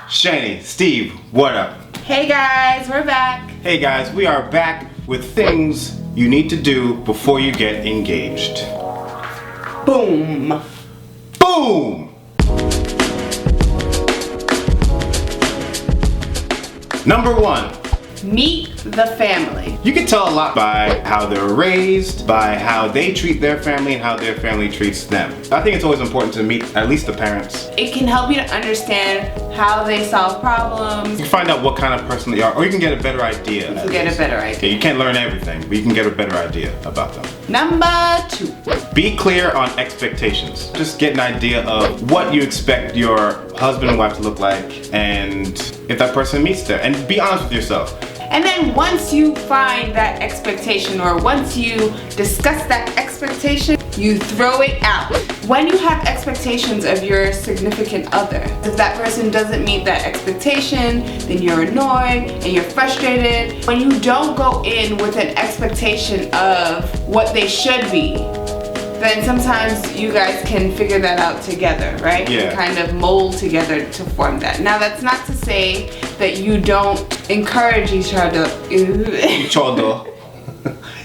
Shani, Steve, what up? Hey guys, we're back. Hey guys, we are back with things you need to do before you get engaged. Boom. Boom! Number 1. Meet the family. You can tell a lot by how they're raised, by how they treat their family, and how their family treats them. I think it's always important to meet at least the parents. It can help you to understand how they solve problems. You can find out what kind of person they are, or you can get a better idea. You can get a better idea. Okay, you can't learn everything, but you can get a better idea about them. Number 2. Be clear on expectations. Just get an idea of what you expect your husband and wife to look like, and if that person meets that. And be honest with yourself. And then once you find that expectation, or once you discuss that expectation, you throw it out. When you have expectations of your significant other, if that person doesn't meet that expectation, then you're annoyed and you're frustrated. When you don't go in with an expectation of what they should be, then sometimes you guys can figure that out together, right? Yeah. You kind of mold together to form that. Now that's not to say that you don't encourage each other. Each other.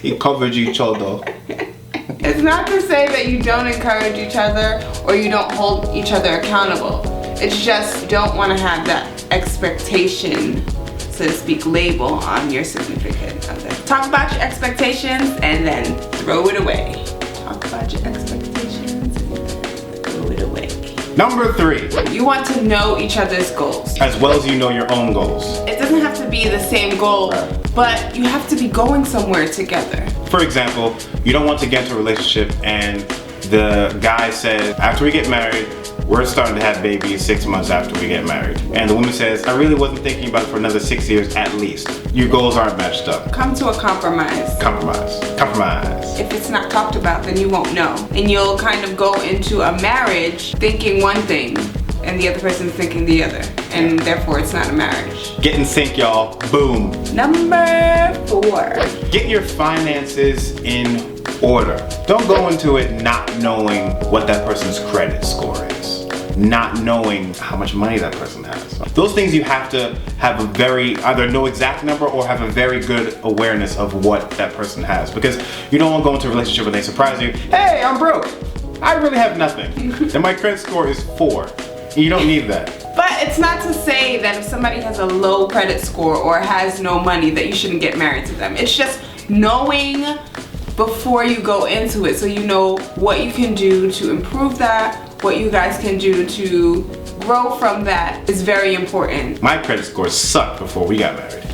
Encourage each other. It's not to say that you don't encourage each other or you don't hold each other accountable. It's just you don't want to have that expectation, so to speak, label on your significant other. Talk about your expectations and then throw it away. Talk about your expectations and then throw it away. Number 3. You want to know each other's goals. As well as you know your own goals. It doesn't have to be the same goal, Right. but you have to be going somewhere together. For example, you don't want to get into a relationship and the guy says, after we get married, we're starting to have babies 6 months after we get married. And the woman says, I really wasn't thinking about it for another 6 years at least. Your goals aren't matched up. Come to a compromise. Compromise. Compromise. If it's not talked about, then you won't know. And you'll kind of go into a marriage thinking one thing and the other person's thinking the other. And therefore it's not a marriage. Get in sync, y'all. Boom. Number 4. Get your finances in order. Don't go into it not knowing what that person's credit score is. Not knowing how much money that person has. Those things you have to have a very, either know exact number or have a very good awareness of what that person has. Because you don't want to go into a relationship and they surprise you, hey, I'm broke. I really have nothing. And my credit score is 4. You don't need that. But it's not to say that if somebody has a low credit score or has no money that you shouldn't get married to them. It's just knowing before you go into it so you know what you can do to improve that, what you guys can do to grow from that is very important. My credit score sucked before we got married.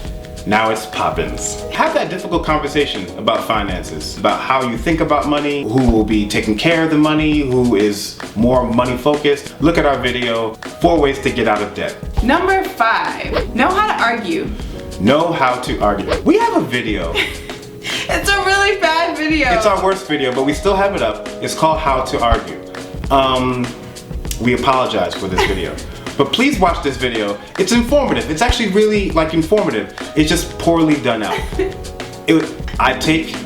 Now it's poppins'. Have that difficult conversation about finances, about how you think about money, who will be taking care of the money, who is more money focused. Look at our video, 4 ways to get out of debt. Number 5, know how to argue. Know how to argue. We have a video. It's a really bad video. It's our worst video, but we still have it up. It's called How to Argue. We apologize for this video. But please watch this video. It's informative. It's actually really informative. It's just poorly done out. I take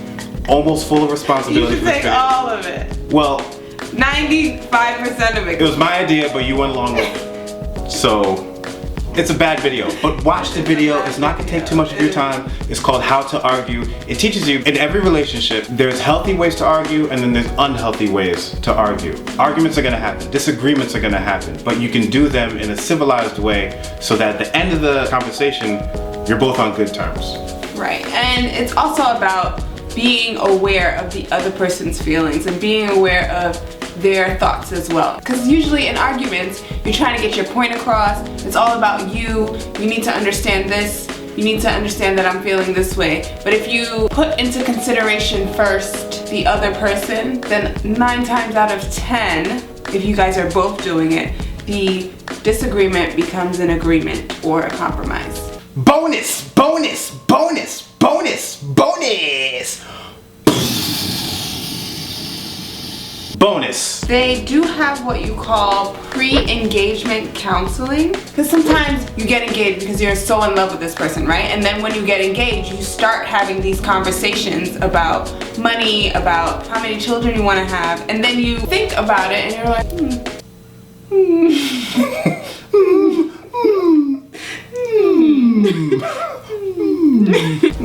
almost full responsibility You for should this take video. all of it. Well, 95% of it. it was my idea, but you went along with it. So, it's a bad video. But watch the video. It's not gonna take too much of your time. It's called How to Argue. It teaches you in every relationship, there's healthy ways to argue and then there's unhealthy ways to argue. Arguments are gonna happen. Disagreements are gonna happen. But you can do them in a civilized way so that at the end of the conversation, you're both on good terms. Right, and it's also about being aware of the other person's feelings and being aware of their thoughts as well. Because usually in arguments, you're trying to get your point across. It's all about you. You need to understand this. You need to understand that I'm feeling this way. But if you put into consideration first the other person, then 9 times out of 10, if you guys are both doing it, the disagreement becomes an agreement or a compromise. Bonus, bonus, bonus, bonus, bonus. Bonus. They do have what you call pre-engagement counseling, because sometimes you get engaged because you're so in love with this person, right? And then when you get engaged, you start having these conversations about money, about how many children you want to have, and then you think about it and you're like,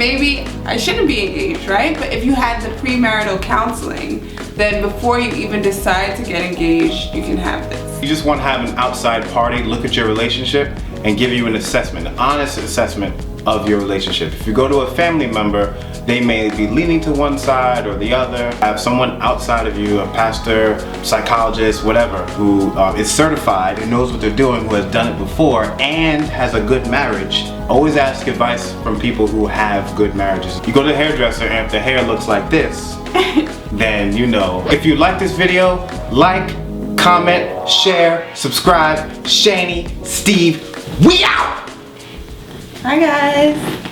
maybe I shouldn't be engaged, right? But if you had the premarital counseling, then before you even decide to get engaged, you can have this. You just want to have an outside party look at your relationship and give you an assessment, an honest assessment of your relationship. If you go to a family member, they may be leaning to one side or the other. Have someone outside of you, a pastor, psychologist, whatever, who is certified and knows what they're doing, who has done it before and has a good marriage. Always ask advice from people who have good marriages. You go to the hairdresser and if the hair looks like this, then you know. If you like this video, like, comment, share, subscribe. Shani, Steve, we out! Hi guys.